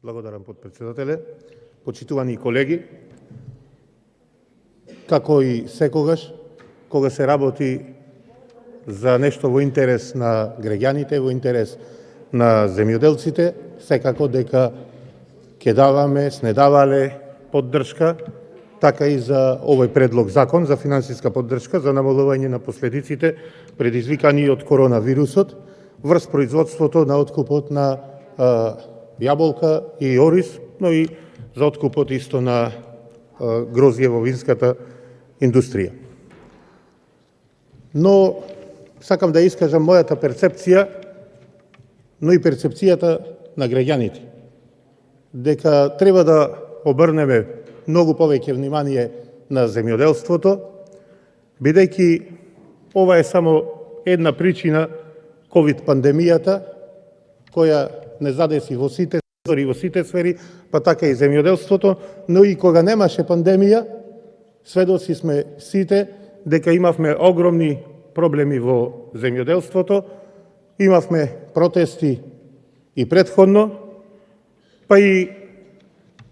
Благодарам, подпредседателе. Почитувани колеги, како и секогаш, кога се работи за нешто во интерес на граѓаните, во интерес на земјоделците, секако дека ќе даваме, сме давале поддршка, така и за овој предлог закон за финансиска поддршка за намалување на последиците предизвикани од коронавирусот врз производството на откупот на јаболка и ориз, но и за откупот исто на грозје во винската индустрија. Но сакам да искажам мојата перцепција, но и перцепцијата на граѓаните, дека треба да обрнеме многу повеќе внимание на земјоделството, бидејќи ова е само една причина ковид пандемијата, која не задеси во сите сектори, во сите сфери, па така и земјоделството, но и кога немаше пандемија, сведоци сме сите дека имавме огромни проблеми во земјоделството, имавме протести и претходно, па и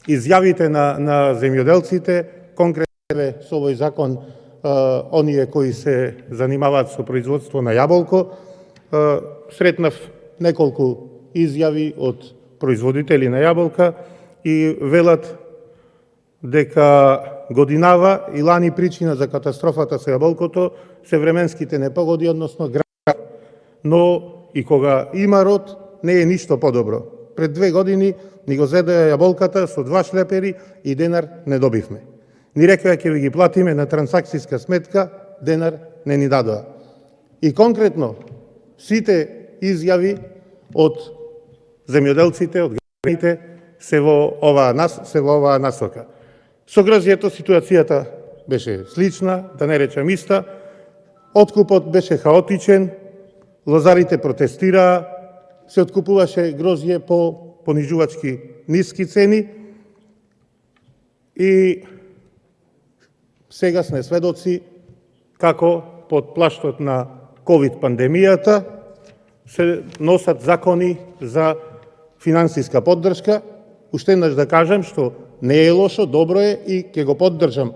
изјавите на земјоделците, конкретно со овој закон, оние кои се занимаваат со производство на јаболко, сретнав неколку изјави од производители на јаболка и велат дека годинава и лани причина за катастрофата со јаболкото се временските непогоди, односно град. Но и кога има род, не е ништо подобро. Пред 2 години ни го зедоа јаболката со 2 шлепери и денар не добивме. Ни рекоа ќе ви ги платиме на трансакцијска сметка, денар не ни дадоа. И конкретно сите изјави од земјоделците, од граѓаните се во оваа насока. Со грозјето ситуацијата беше слична, да не речам иста. Откупот беше хаотичен, лозарите протестираа, се откупуваше грозје по понижувачки ниски цени и сега сме сведоци како под плаштот на ковид пандемијата се носат закони за финансиска поддршка. Уште еднаш да кажам што не е лошо, добро е и ќе го поддржам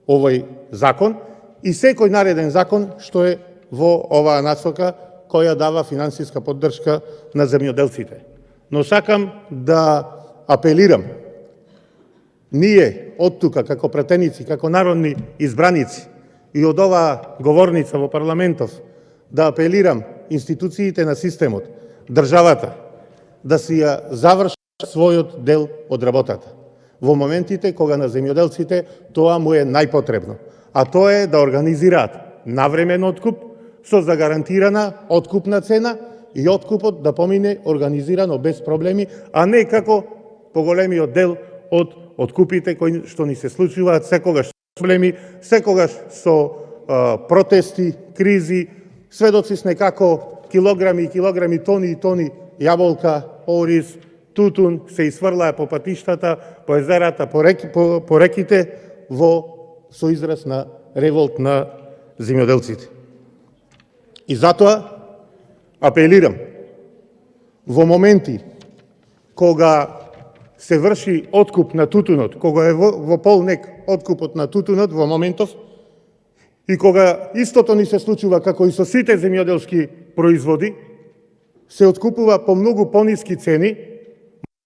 овој закон и секој нареден закон што е во оваа насока која дава финансиска поддршка на земјоделците. Но сакам да апелирам ние од тука како пратеници, како народни избраници и од оваа говорница во парламентов да апелирам институциите на системот, државата, да си ја завршат својот дел од работата. Во моментите кога на земјоделците тоа му е најпотребно, а тоа е да организираат навремен откуп со загарантирана откупна цена и откупот да помине организирано без проблеми, а не како поголемиот дел од откупите кои што ни се случуваат секогаш со проблеми, секогаш со протести, кризи. Сведоци сме како килограми и килограми, тони и тони јаболка, ориз, тутун се изфрлаа по патиштата, по езерата, по реките со израз на револт на земјоделците. И затоа апелирам во моменти кога се врши откуп на тутунот, кога е во полнек откупот на тутунот во моментов и кога истото ни се случува како и со сите земјоделски производи, се откупува по многу пониски цени,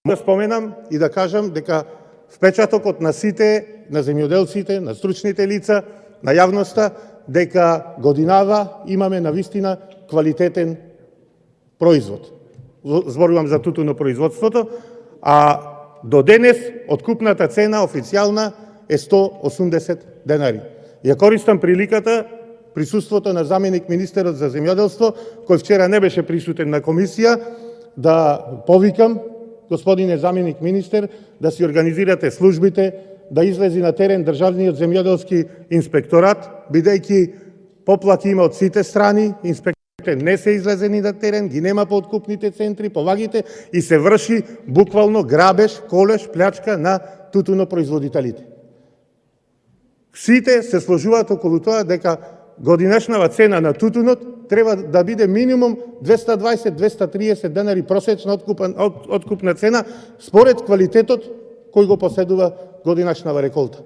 да споменам и да кажам дека впечатокот на сите, на земјоделците, на стручните лица, на јавноста, дека годинава имаме навистина квалитетен производ. Зборувам за тутунопроизводството, а до денес откупната цена официјална е 180 денари. Ја користам приликата, присуството на заменик министерот за земјоделство, кој вчера не беше присутен на комисија, да повикам господине заменик министер да си организирате службите, да излези на терен државниот земјоделски инспекторат, бидејќи поплати има од сите страни, инспекторите не се излезени на терен, ги нема по откупните центри, по вагите и се врши буквално грабеж, колеж, плячка на тутунопроизводителите. Сите се сложуваат околу тоа дека годинашнава цена на тутунот треба да биде минимум 220-230 денари просечна откупна цена според квалитетот кој го поседува годинашнава реколта.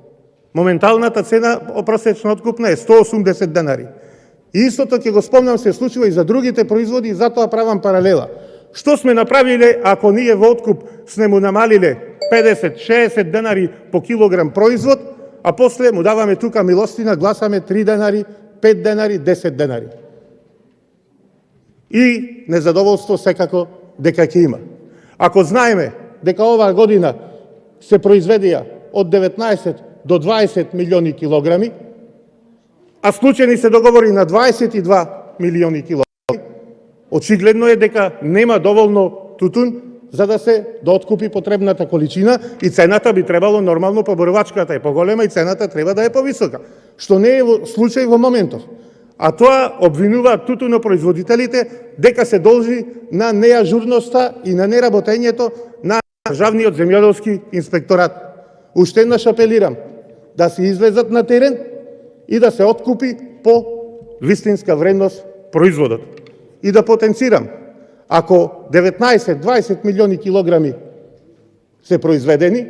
Моменталната цена просечна откупна е 180 денари. Истото ќе го спомнам се случува и за другите производи и затоа правам паралела. Што сме направиле ако ние во откуп сме му намалиле 50-60 денари по килограм производ, а после му даваме тука милостина, гласаме 3 денари, 5 денари, 10 денари. И незадоволство секако дека ќе има. Ако знаеме дека оваа година се произведија од 19 до 20 милиони килограми, а случајни се договори на 22 милиони килограми, очигледно е дека нема доволно тутун за да се откупи потребната количина и цената би требало нормално, поборувачката е поголема и цената треба да е повисока, што не е случај во моментов. А тоа обвинуваат тутунопроизводителите дека се должи на неажурноста и на неработењето на Државниот земјоделски инспекторат. Уште еднаш апелирам да се излезат на терен и да се откупи по вистинска вредност производот. И да потенцирам, ако 19-20 милиони килограми се произведени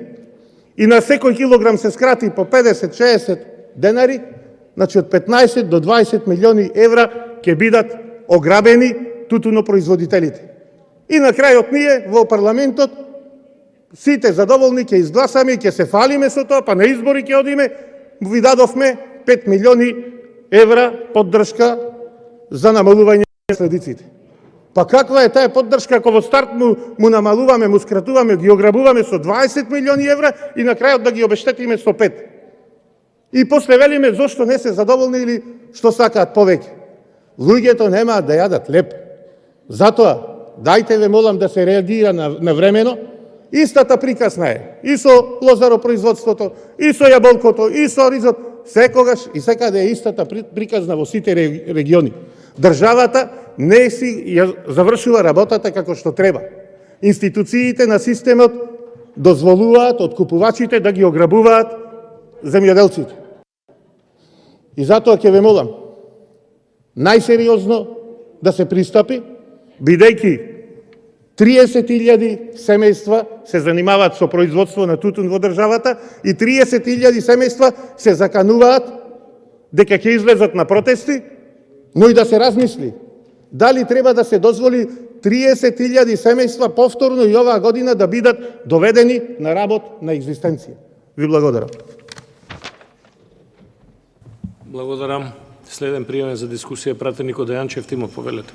и на секој килограм се скрати по 50-60 денари, значи од 15 до 20 милиони евра ќе бидат ограбени тутунопроизводителите. И на крајот ние во парламентот сите задоволни ќе изгласаме и ќе се фалиме со тоа, па на избори ќе одиме, ви дадовме 5 милиони евра поддршка за намалување на следиците. Па каква е таа поддршка ако во старт му намалуваме, му скратуваме, ги ограбуваме со 20 милиони евра и на крајот да ги обештетиме со 5? И после велиме зошто не се задоволни или што сакаат повеќе. Луѓето немаат да јадат леп. Затоа, дајте ве молам да се реагира на времено. Истата приказна е и со лозаропроизводството, и со јаболкото, и со ризот. Секогаш и секаде е истата приказна во сите региони. Државата не си ја завршила работата како што треба. Институциите на системот дозволуваат откупувачите да ги ограбуваат земјоделците. И затоа ќе ве молам најсериозно да се пристапи, бидејќи 30.000 семејства се занимаваат со производство на тутун во државата и 30.000 семејства се закануваат дека ќе излезат на протести, но и да се размисли дали треба да се дозволи 30.000 семејства повторно и оваа година да бидат доведени на работ на екзистенција. Ви благодарам. Благодарам. Следен пријавен за дискусија пратеникот Дејанчев Тимо, повелете.